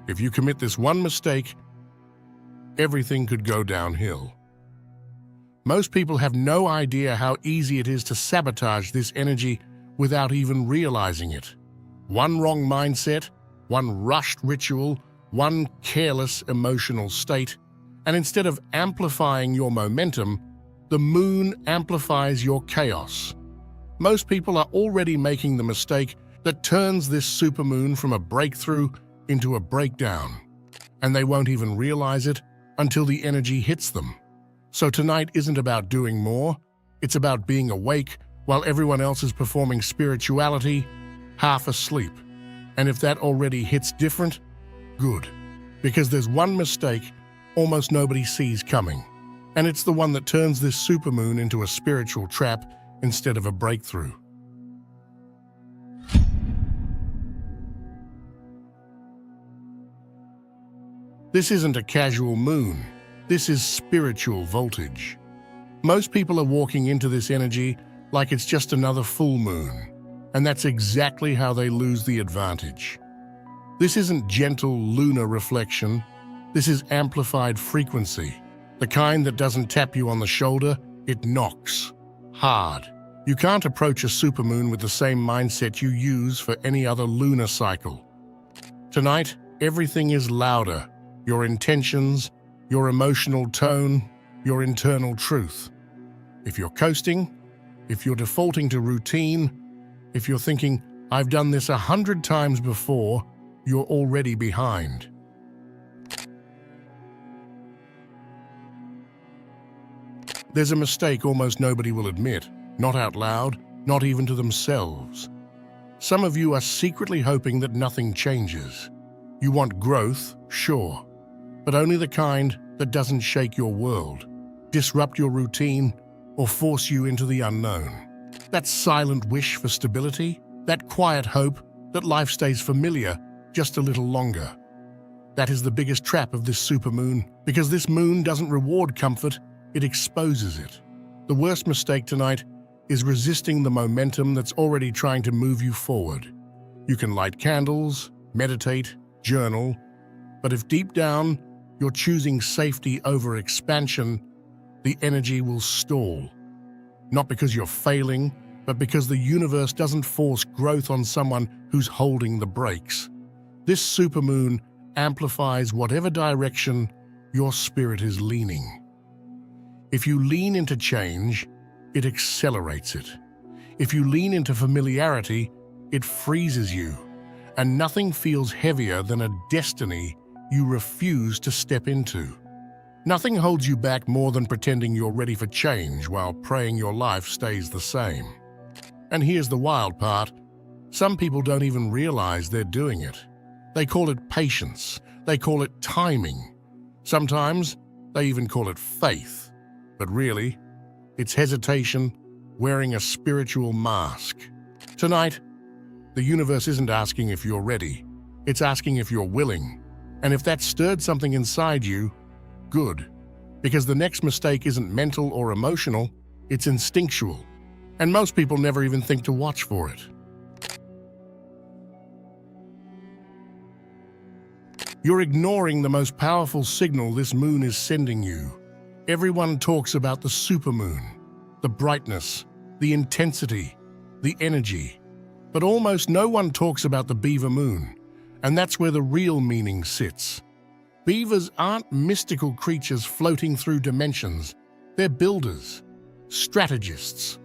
If you commit this one mistake, everything could go downhill. Most people have no idea how easy it is to sabotage this energy without even realizing it. One wrong mindset, one rushed ritual, one careless emotional state, and instead of amplifying your momentum, the moon amplifies your chaos. Most people are already making the mistake that turns this supermoon from a breakthrough into a breakdown, and they won't even realize it until the energy hits them. So tonight isn't about doing more, it's about being awake while everyone else is performing spirituality, half asleep. And if that already hits different, good. Because there's one mistake almost nobody sees coming, and it's the one that turns this supermoon into a spiritual trap instead of a breakthrough. This isn't a casual moon. This is spiritual voltage. Most people are walking into this energy like it's just another full moon, and that's exactly how they lose the advantage. This isn't gentle lunar reflection. This is amplified frequency, the kind that doesn't tap you on the shoulder, it knocks hard. You can't approach a supermoon with the same mindset you use for any other lunar cycle. Tonight, everything is louder. Your intentions, your emotional tone, your internal truth. If you're coasting, if you're defaulting to routine, if you're thinking, I've done this 100 times before, you're already behind. There's a mistake almost nobody will admit, not out loud, not even to themselves. Some of you are secretly hoping that nothing changes. You want growth, sure, but only the kind that doesn't shake your world, disrupt your routine, or force you into the unknown. That silent wish for stability, that quiet hope that life stays familiar just a little longer. That is the biggest trap of this supermoon, because this moon doesn't reward comfort, it exposes it. The worst mistake tonight is resisting the momentum that's already trying to move you forward. You can light candles, meditate, journal, but if deep down you're choosing safety over expansion, the energy will stall. Not because you're failing, but because the universe doesn't force growth on someone who's holding the brakes. This supermoon amplifies whatever direction your spirit is leaning. If you lean into change, it accelerates it. If you lean into familiarity, it freezes you. And nothing feels heavier than a destiny you refuse to step into. Nothing holds you back more than pretending you're ready for change while praying your life stays the same. And here's the wild part. Some people don't even realize they're doing it. They call it patience. They call it timing. Sometimes they even call it faith. But really, it's hesitation wearing a spiritual mask. Tonight, the universe isn't asking if you're ready. It's asking if you're willing. And if that stirred something inside you, good. Because the next mistake isn't mental or emotional, it's instinctual. And most people never even think to watch for it. You're ignoring the most powerful signal this moon is sending you. Everyone talks about the supermoon, the brightness, the intensity, the energy. But almost no one talks about the beaver moon, and that's where the real meaning sits. Beavers aren't mystical creatures floating through dimensions. They're builders, strategists,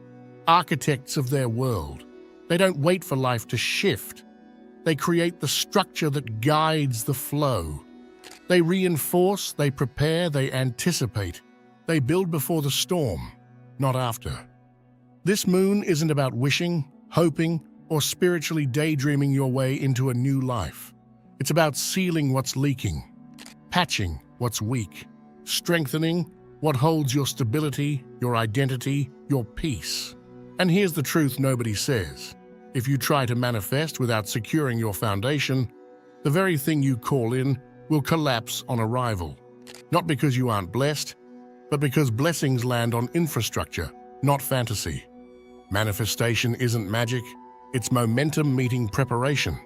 architects of their world. They don't wait for life to shift. They create the structure that guides the flow. They reinforce, they prepare, they anticipate. They build before the storm, not after. This moon isn't about wishing, hoping, or spiritually daydreaming your way into a new life. It's about sealing what's leaking, patching what's weak, strengthening what holds your stability, your identity, your peace. And here's the truth nobody says. If you try to manifest without securing your foundation, the very thing you call in will collapse on arrival. Not because you aren't blessed, but because blessings land on infrastructure, not fantasy. Manifestation isn't magic, it's momentum meeting preparation.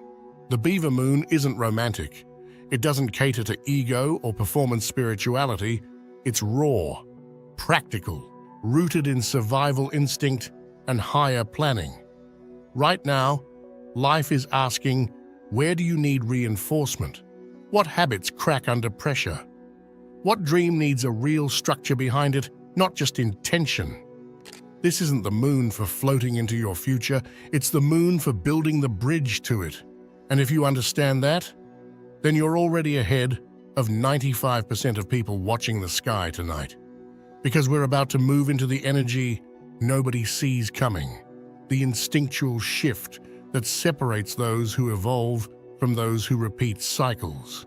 The beaver moon isn't romantic. It doesn't cater to ego or performance spirituality. It's raw, practical, rooted in survival instinct and higher planning. Right now, life is asking, where do you need reinforcement? What habits crack under pressure? What dream needs a real structure behind it, not just intention? This isn't the moon for floating into your future, it's the moon for building the bridge to it. And if you understand that, then you're already ahead of 95% of people watching the sky tonight. Because we're about to move into the energy nobody sees coming, the instinctual shift that separates those who evolve from those who repeat cycles.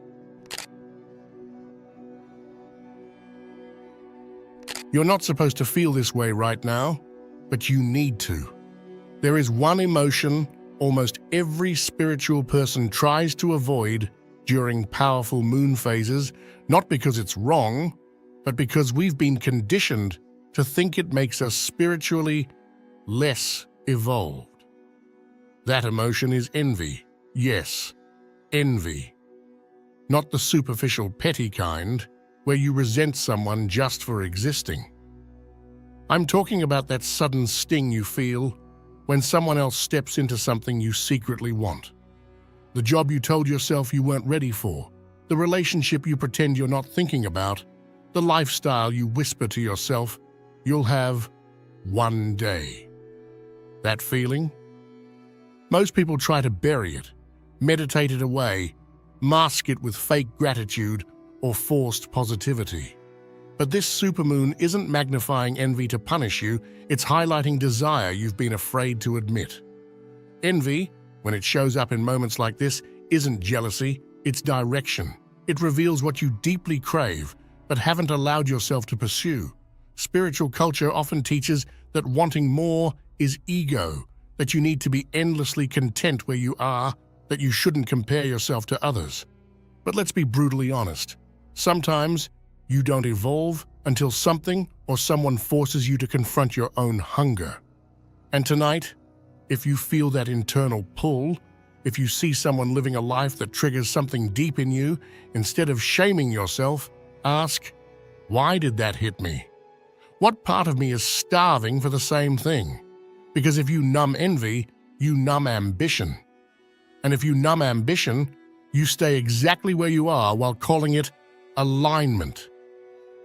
You're not supposed to feel this way right now, but you need to. There is one emotion almost every spiritual person tries to avoid during powerful moon phases, not because it's wrong, but because we've been conditioned to think it makes us spiritually less evolved. That emotion is envy. Yes, envy. Not the superficial, petty kind, where you resent someone just for existing. I'm talking about that sudden sting you feel when someone else steps into something you secretly want. The job you told yourself you weren't ready for, the relationship you pretend you're not thinking about, the lifestyle you whisper to yourself you'll have one day. That feeling? Most people try to bury it, meditate it away, mask it with fake gratitude or forced positivity. But this supermoon isn't magnifying envy to punish you, it's highlighting desire you've been afraid to admit. Envy, when it shows up in moments like this, isn't jealousy, it's direction. It reveals what you deeply crave, but haven't allowed yourself to pursue. Spiritual culture often teaches that wanting more is ego, that you need to be endlessly content where you are, that you shouldn't compare yourself to others. But let's be brutally honest. Sometimes you don't evolve until something or someone forces you to confront your own hunger. And tonight, if you feel that internal pull, if you see someone living a life that triggers something deep in you, instead of shaming yourself, ask, why did that hit me? What part of me is starving for the same thing? Because if you numb envy, you numb ambition. And if you numb ambition, you stay exactly where you are while calling it alignment.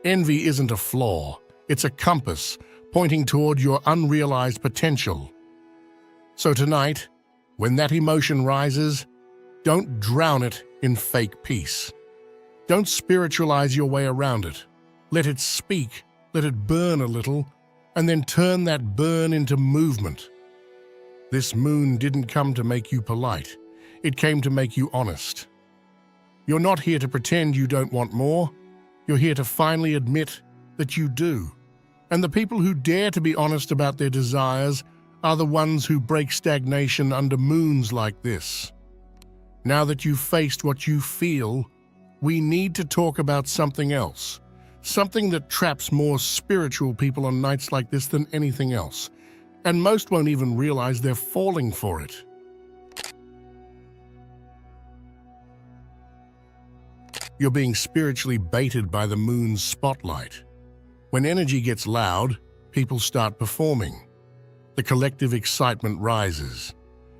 Envy isn't a flaw, it's a compass pointing toward your unrealized potential. So tonight, when that emotion rises, don't drown it in fake peace. Don't spiritualize your way around it. Let it speak, let it burn a little, and then turn that burn into movement. This moon didn't come to make you polite. It came to make you honest. You're not here to pretend you don't want more. You're here to finally admit that you do. And the people who dare to be honest about their desires are the ones who break stagnation under moons like this. Now that you've faced what you feel, we need to talk about something else. Something that traps more spiritual people on nights like this than anything else. And most won't even realize they're falling for it. You're being spiritually baited by the moon's spotlight. When energy gets loud, people start performing. The collective excitement rises.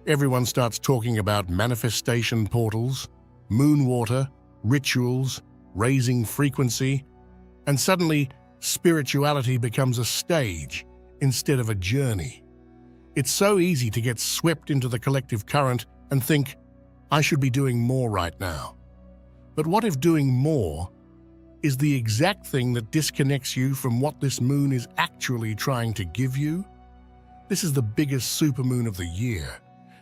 Everyone starts talking about manifestation portals, moon water, rituals, raising frequency, and suddenly spirituality becomes a stage instead of a journey. It's so easy to get swept into the collective current and think, I should be doing more right now. But what if doing more is the exact thing that disconnects you from what this moon is actually trying to give you? This is the biggest supermoon of the year,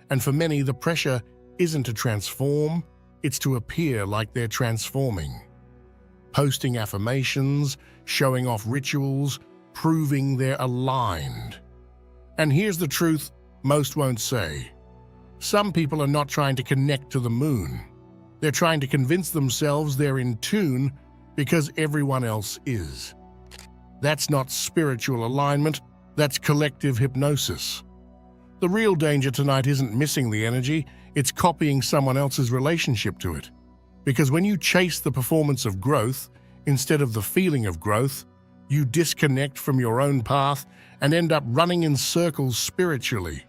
and for many the pressure isn't to transform, it's to appear like they're transforming. Posting affirmations, showing off rituals, proving they're aligned. And here's the truth most won't say. Some people are not trying to connect to the moon. They're trying to convince themselves they're in tune because everyone else is. That's not spiritual alignment, that's collective hypnosis. The real danger tonight isn't missing the energy, it's copying someone else's relationship to it. Because when you chase the performance of growth instead of the feeling of growth, you disconnect from your own path and end up running in circles spiritually.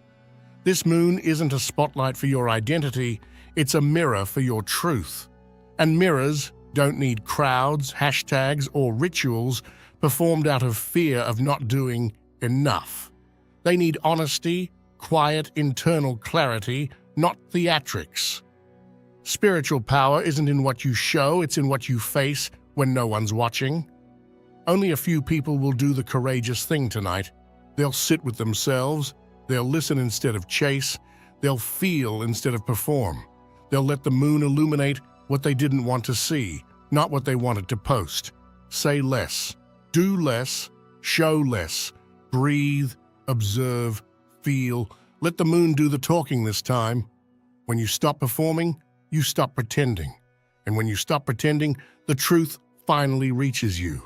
This moon isn't a spotlight for your identity, it's a mirror for your truth. And mirrors don't need crowds, hashtags, or rituals performed out of fear of not doing enough. They need honesty, quiet, internal clarity, not theatrics. Spiritual power isn't in what you show, it's in what you face when no one's watching. Only a few people will do the courageous thing tonight. They'll sit with themselves, they'll listen instead of chase, they'll feel instead of perform. They'll let the moon illuminate what they didn't want to see, not what they wanted to post. Say less, do less, show less, breathe, observe, feel. Let the moon do the talking this time. When you stop performing, you stop pretending. And when you stop pretending, the truth finally reaches you.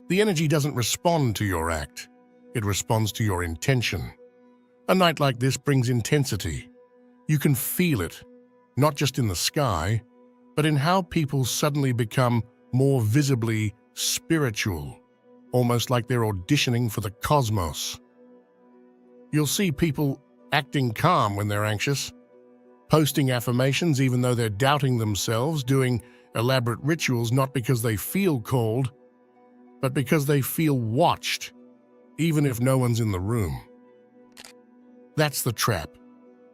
The energy doesn't respond to your act. It responds to your intention. A night like this brings intensity. You can feel it, not just in the sky, but in how people suddenly become more visibly spiritual, almost like they're auditioning for the cosmos. You'll see people acting calm when they're anxious, posting affirmations even though they're doubting themselves, doing elaborate rituals not because they feel called, but because they feel watched, even if no one's in the room. That's the trap,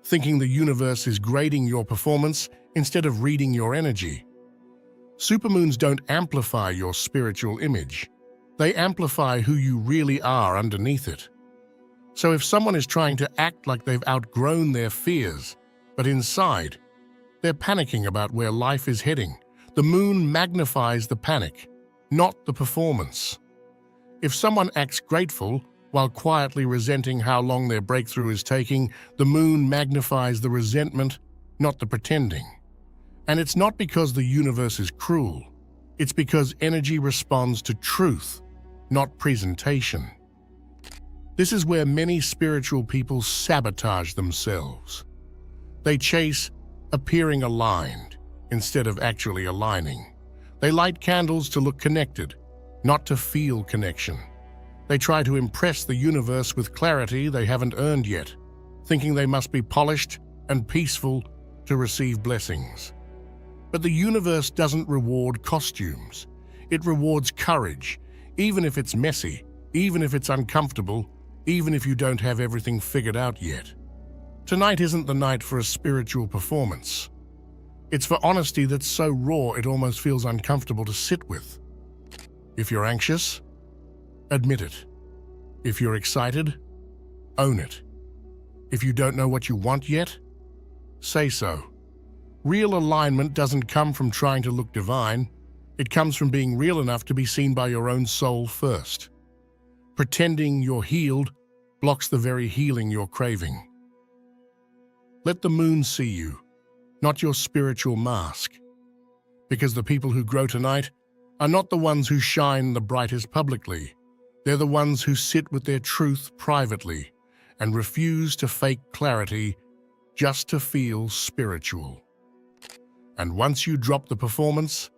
thinking the universe is grading your performance instead of reading your energy. Supermoons don't amplify your spiritual image. They amplify who you really are underneath it. So if someone is trying to act like they've outgrown their fears, but inside, they're panicking about where life is heading, the moon magnifies the panic, not the performance. If someone acts grateful while quietly resenting how long their breakthrough is taking, the moon magnifies the resentment, not the pretending. And it's not because the universe is cruel. It's because energy responds to truth, not presentation. This is where many spiritual people sabotage themselves. They chase appearing aligned instead of actually aligning. They light candles to look connected, not to feel connection. They try to impress the universe with clarity they haven't earned yet, thinking they must be polished and peaceful to receive blessings. But the universe doesn't reward costumes. It rewards courage, even if it's messy, even if it's uncomfortable, even if you don't have everything figured out yet. Tonight isn't the night for a spiritual performance. It's for honesty that's so raw it almost feels uncomfortable to sit with. If you're anxious, admit it. If you're excited, own it. If you don't know what you want yet, say so. Real alignment doesn't come from trying to look divine. It comes from being real enough to be seen by your own soul first. Pretending you're healed blocks the very healing you're craving. Let the moon see you, not your spiritual mask. Because the people who grow tonight are not the ones who shine the brightest publicly. They're the ones who sit with their truth privately and refuse to fake clarity just to feel spiritual. And once you drop the performance,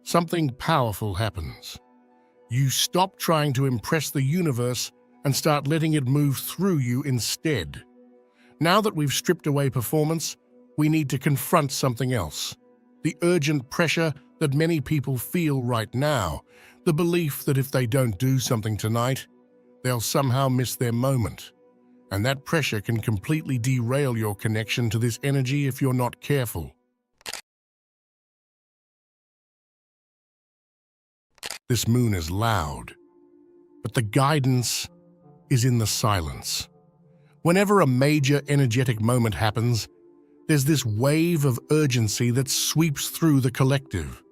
something powerful happens. You stop trying to impress the universe and start letting it move through you instead. Now that we've stripped away performance, we need to confront something else. The urgent pressure that many people feel right now, the belief that if they don't do something tonight, they'll somehow miss their moment. And that pressure can completely derail your connection to this energy if you're not careful. This moon is loud, but the guidance is in the silence. Whenever a major energetic moment happens, there's this wave of urgency that sweeps through the collective.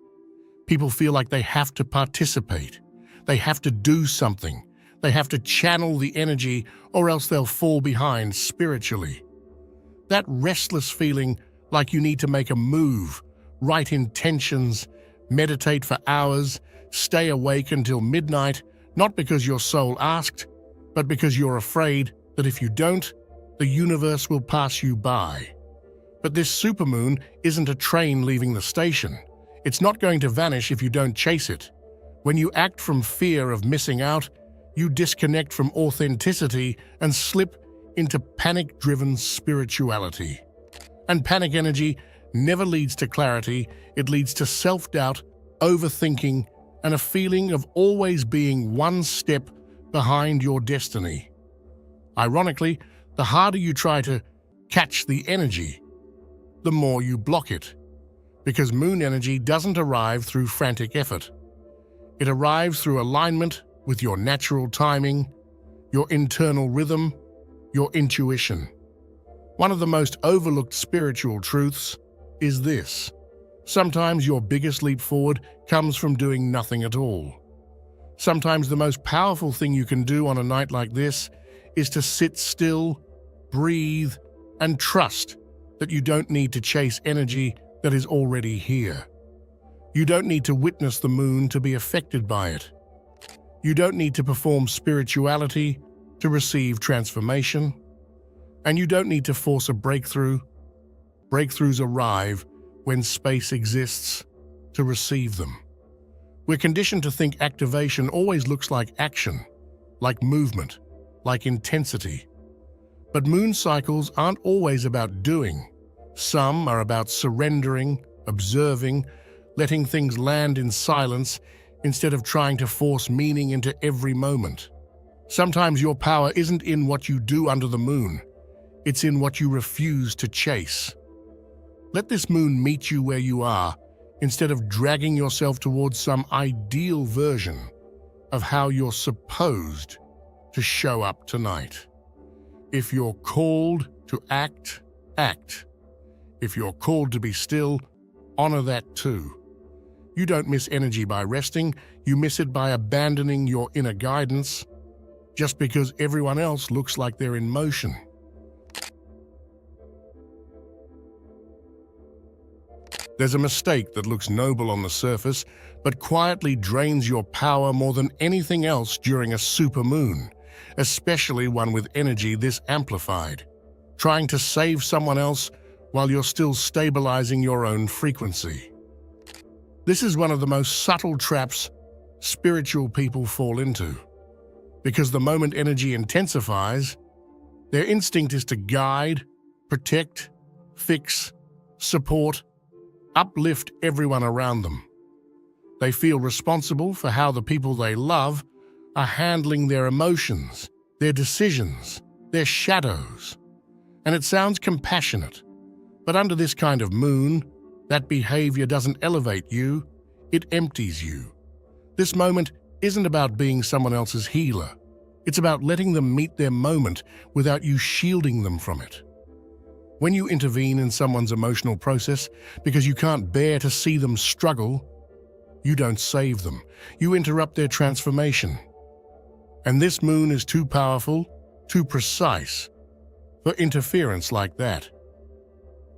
People feel like they have to participate, they have to do something, they have to channel the energy or else they'll fall behind spiritually. That restless feeling like you need to make a move, write intentions, meditate for hours, stay awake until midnight, not because your soul asked, but because you're afraid that if you don't, the universe will pass you by. But this supermoon isn't a train leaving the station. It's not going to vanish if you don't chase it. When you act from fear of missing out, you disconnect from authenticity and slip into panic-driven spirituality. And panic energy never leads to clarity. It leads to self-doubt, overthinking, and a feeling of always being one step behind your destiny. Ironically, the harder you try to catch the energy, the more you block it. Because moon energy doesn't arrive through frantic effort. It arrives through alignment with your natural timing, your internal rhythm, your intuition. One of the most overlooked spiritual truths is this: sometimes your biggest leap forward comes from doing nothing at all. Sometimes the most powerful thing you can do on a night like this is to sit still, breathe, and trust that you don't need to chase energy that is already here. You don't need to witness the moon to be affected by it. You don't need to perform spirituality to receive transformation. And you don't need to force a breakthrough. Breakthroughs arrive when space exists to receive them. We're conditioned to think activation always looks like action, like movement, like intensity. But moon cycles aren't always about doing. Some are about surrendering, observing, letting things land in silence instead of trying to force meaning into every moment. Sometimes your power isn't in what you do under the moon. It's in what you refuse to chase. Let this moon meet you where you are, instead of dragging yourself towards some ideal version of how you're supposed to show up tonight. If you're called to act, act. If you're called to be still, honor that too. You don't miss energy by resting, you miss it by abandoning your inner guidance just because everyone else looks like they're in motion. There's a mistake that looks noble on the surface, but quietly drains your power more than anything else during a supermoon, especially one with energy this amplified. Trying to save someone else while you're still stabilizing your own frequency. This is one of the most subtle traps spiritual people fall into. Because the moment energy intensifies, their instinct is to guide, protect, fix, support, uplift everyone around them. They feel responsible for how the people they love are handling their emotions, their decisions, their shadows. And it sounds compassionate, but under this kind of moon, that behavior doesn't elevate you, it empties you. This moment isn't about being someone else's healer. It's about letting them meet their moment without you shielding them from it. When you intervene in someone's emotional process because you can't bear to see them struggle, you don't save them. You interrupt their transformation. And this moon is too powerful, too precise for interference like that.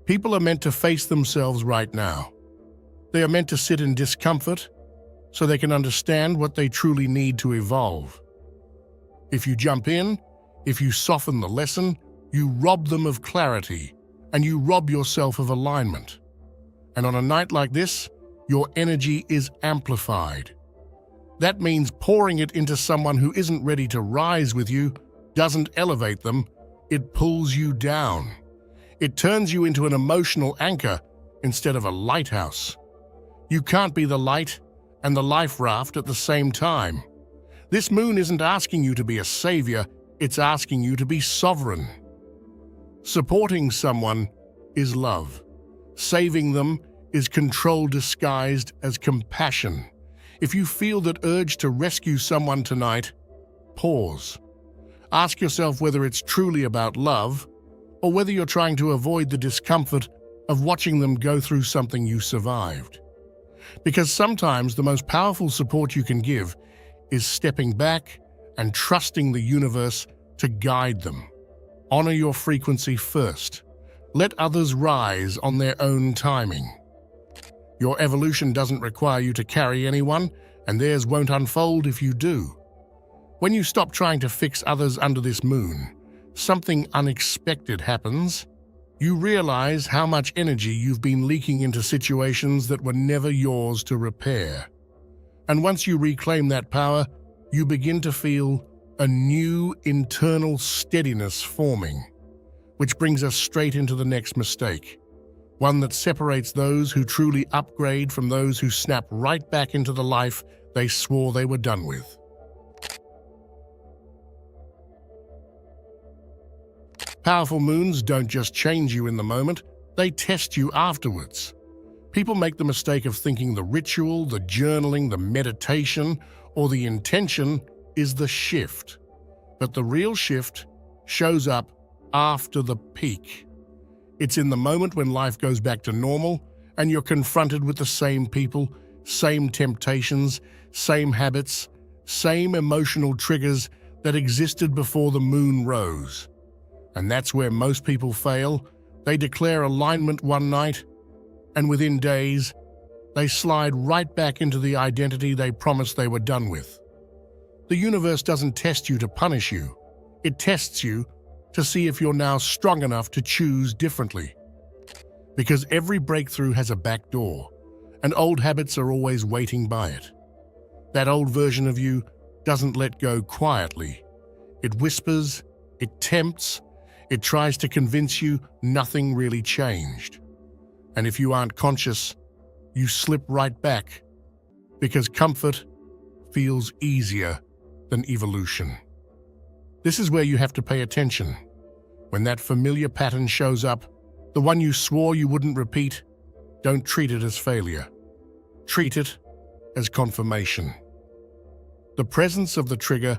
People are meant to face themselves right now. They are meant to sit in discomfort so they can understand what they truly need to evolve. If you jump in, if you soften the lesson, you rob them of clarity and you rob yourself of alignment. And on a night like this, your energy is amplified. That means pouring it into someone who isn't ready to rise with you doesn't elevate them, it pulls you down. It turns you into an emotional anchor instead of a lighthouse. You can't be the light and the life raft at the same time. This moon isn't asking you to be a savior, it's asking you to be sovereign. Supporting someone is love. Saving them is control disguised as compassion. If you feel that urge to rescue someone tonight, pause. Ask yourself whether it's truly about love or whether you're trying to avoid the discomfort of watching them go through something you survived. Because sometimes the most powerful support you can give is stepping back and trusting the universe to guide them. Honor your frequency first. Let others rise on their own timing. Your evolution doesn't require you to carry anyone, and theirs won't unfold if you do. When you stop trying to fix others under this moon, something unexpected happens. You realize how much energy you've been leaking into situations that were never yours to repair. And once you reclaim that power, you begin to feel a new internal steadiness forming, which brings us straight into the next mistake, one that separates those who truly upgrade from those who snap right back into the life they swore they were done with. Powerful moons don't just change you in the moment, they test you afterwards. People make the mistake of thinking the ritual, the journaling, the meditation, or the intention is the shift. But the real shift shows up after the peak. It's in the moment when life goes back to normal and you're confronted with the same people, same temptations, same habits, same emotional triggers that existed before the moon rose. And that's where most people fail. They declare alignment one night, and within days, they slide right back into the identity they promised they were done with. The universe doesn't test you to punish you. It tests you to see if you're now strong enough to choose differently. Because every breakthrough has a back door, and old habits are always waiting by it. That old version of you doesn't let go quietly. It whispers, it tempts, it tries to convince you nothing really changed. And if you aren't conscious, you slip right back, because comfort feels easier than evolution. This is where you have to pay attention. When that familiar pattern shows up, the one you swore you wouldn't repeat, don't treat it as failure. Treat it as confirmation. The presence of the trigger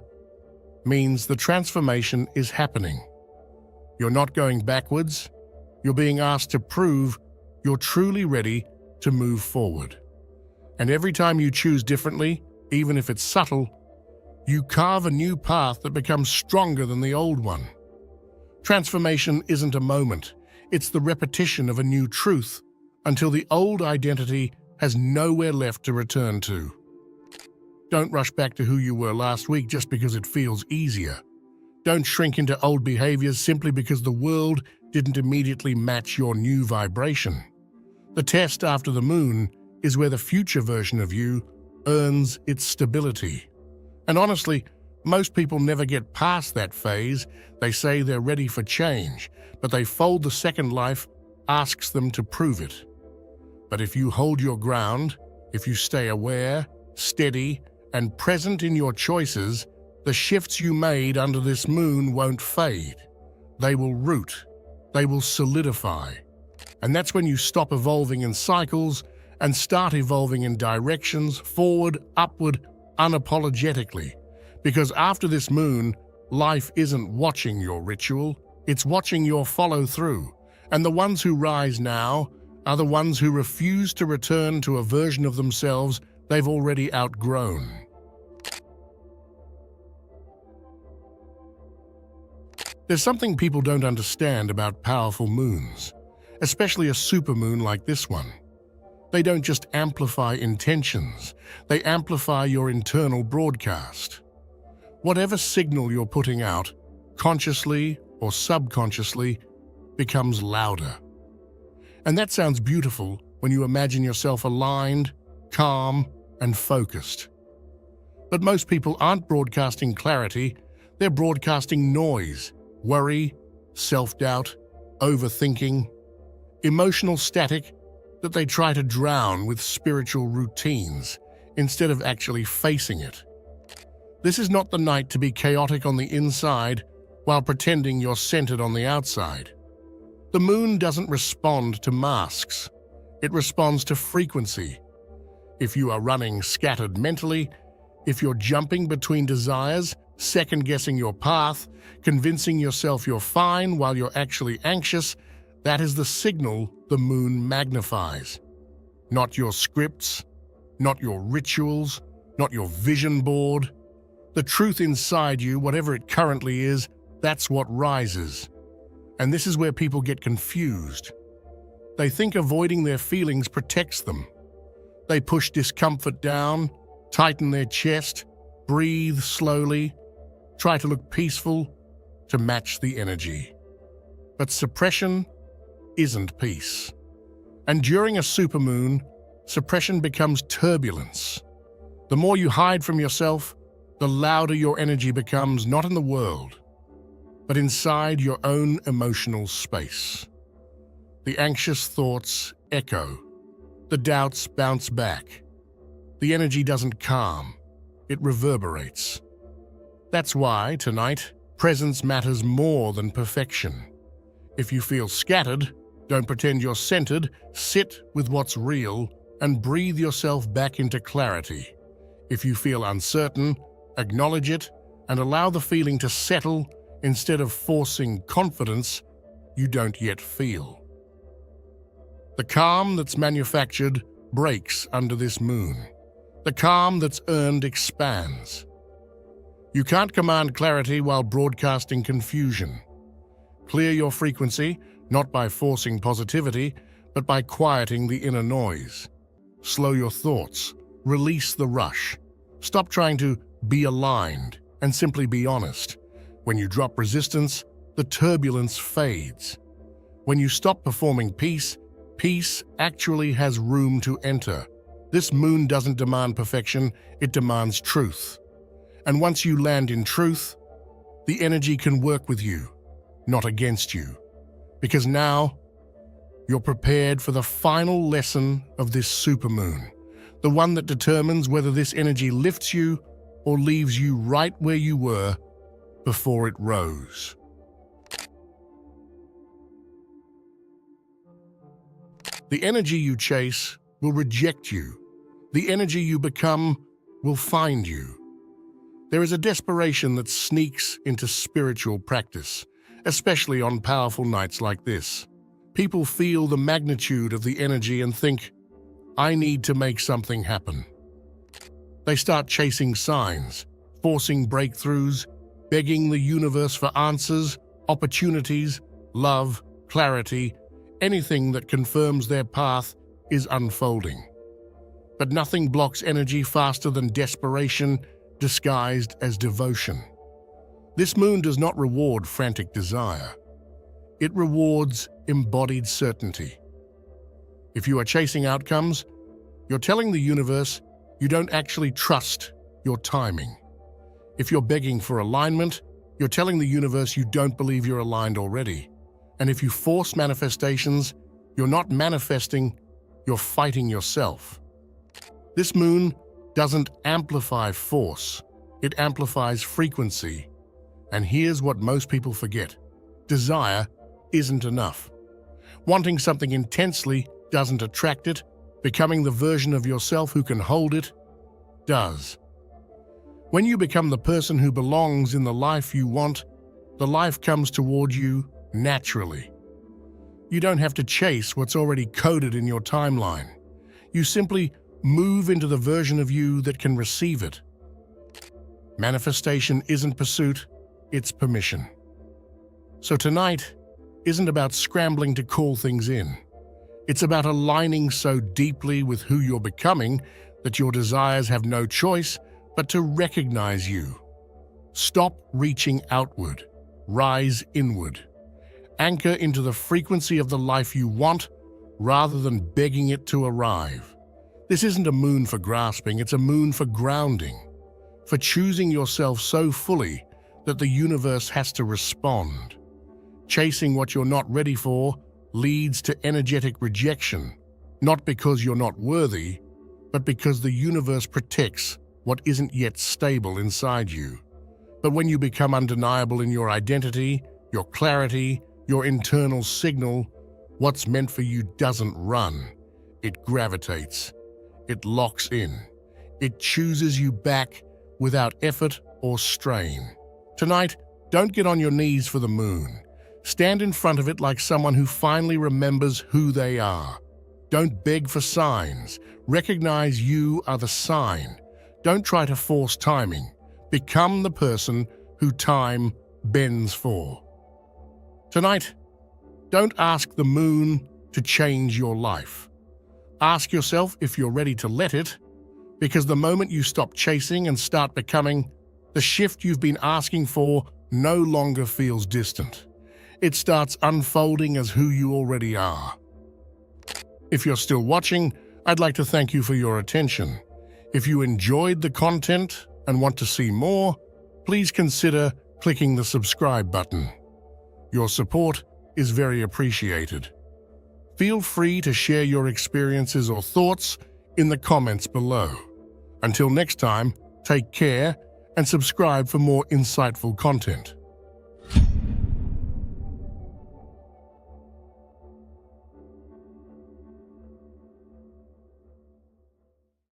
means the transformation is happening. You're not going backwards. You're being asked to prove you're truly ready to move forward. And every time you choose differently, even if it's subtle, you carve a new path that becomes stronger than the old one. Transformation isn't a moment. It's the repetition of a new truth until the old identity has nowhere left to return to. Don't rush back to who you were last week just because it feels easier. Don't shrink into old behaviors simply because the world didn't immediately match your new vibration. The test after the moon is where the future version of you earns its stability. And honestly, most people never get past that phase. They say they're ready for change, but they fold the second life asks them to prove it. But if you hold your ground, if you stay aware, steady, and present in your choices, the shifts you made under this moon won't fade. They will root. They will solidify. And that's when you stop evolving in cycles and start evolving in directions, forward, upward, unapologetically. Because after this moon, life isn't watching your ritual, it's watching your follow-through. And the ones who rise now are the ones who refuse to return to a version of themselves they've already outgrown. There's something people don't understand about powerful moons, especially a supermoon like this one. They don't just amplify intentions, they amplify your internal broadcast. Whatever signal you're putting out, consciously or subconsciously, becomes louder. And that sounds beautiful when you imagine yourself aligned, calm, and focused. But most people aren't broadcasting clarity, they're broadcasting noise, worry, self-doubt, overthinking, emotional static that they try to drown with spiritual routines instead of actually facing it. This is not the night to be chaotic on the inside while pretending you're centered on the outside. The moon doesn't respond to masks. It responds to frequency. If you are running scattered mentally, if you're jumping between desires, second-guessing your path, convincing yourself you're fine while you're actually anxious, that is the signal the moon magnifies. Not your scripts, not your rituals, not your vision board. The truth inside you, whatever it currently is, that's what rises. And this is where people get confused. They think avoiding their feelings protects them. They push discomfort down, tighten their chest, breathe slowly, try to look peaceful, to match the energy. But suppression isn't peace. And during a supermoon, suppression becomes turbulence. The more you hide from yourself, the louder your energy becomes, not in the world, but inside your own emotional space. The anxious thoughts echo. The doubts bounce back. The energy doesn't calm, it reverberates. That's why, tonight, presence matters more than perfection. If you feel scattered, don't pretend you're centered, sit with what's real and breathe yourself back into clarity. If you feel uncertain, acknowledge it and allow the feeling to settle instead of forcing confidence you don't yet feel. The calm that's manufactured breaks under this moon. The calm that's earned expands. You can't command clarity while broadcasting confusion. Clear your frequency, not by forcing positivity, but by quieting the inner noise. Slow your thoughts, release the rush. Stop trying to be aligned and simply be honest. When you drop resistance, the turbulence fades. When you stop performing peace, peace actually has room to enter. This moon doesn't demand perfection, it demands truth. And once you land in truth, the energy can work with you, not against you. Because now, you're prepared for the final lesson of this supermoon, the one that determines whether this energy lifts you or leaves you right where you were before it rose. The energy you chase will reject you. The energy you become will find you. There is a desperation that sneaks into spiritual practice, especially on powerful nights like this. People feel the magnitude of the energy and think, I need to make something happen. They start chasing signs, forcing breakthroughs, begging the universe for answers, opportunities, love, clarity, anything that confirms their path is unfolding. But nothing blocks energy faster than desperation disguised as devotion. This moon does not reward frantic desire. It rewards embodied certainty. If you are chasing outcomes, you're telling the universe you don't actually trust your timing. If you're begging for alignment, you're telling the universe you don't believe you're aligned already. And if you force manifestations, you're not manifesting, you're fighting yourself. This moon doesn't amplify force, it amplifies frequency. And here's what most people forget. Desire isn't enough. Wanting something intensely doesn't attract it. Becoming the version of yourself who can hold it does. When you become the person who belongs in the life you want, the life comes toward you naturally. You don't have to chase what's already coded in your timeline. You simply move into the version of you that can receive it. Manifestation isn't pursuit, it's permission. So tonight isn't about scrambling to call things in. It's about aligning so deeply with who you're becoming that your desires have no choice but to recognize you. Stop reaching outward, rise inward. Anchor into the frequency of the life you want rather than begging it to arrive. This isn't a moon for grasping, it's a moon for grounding, for choosing yourself so fully that the universe has to respond. Chasing what you're not ready for leads to energetic rejection, not because you're not worthy, but because the universe protects what isn't yet stable inside you. But when you become undeniable in your identity, your clarity, your internal signal, what's meant for you doesn't run. It gravitates. It locks in. It chooses you back without effort or strain. Tonight, don't get on your knees for the moon. Stand in front of it like someone who finally remembers who they are. Don't beg for signs. Recognize you are the sign. Don't try to force timing. Become the person who time bends for. Tonight, don't ask the moon to change your life. Ask yourself if you're ready to let it, because the moment you stop chasing and start becoming, the shift you've been asking for no longer feels distant. It starts unfolding as who you already are. If you're still watching, I'd like to thank you for your attention. If you enjoyed the content and want to see more, please consider clicking the subscribe button. Your support is very appreciated. Feel free to share your experiences or thoughts in the comments below. Until next time, take care and subscribe for more insightful content.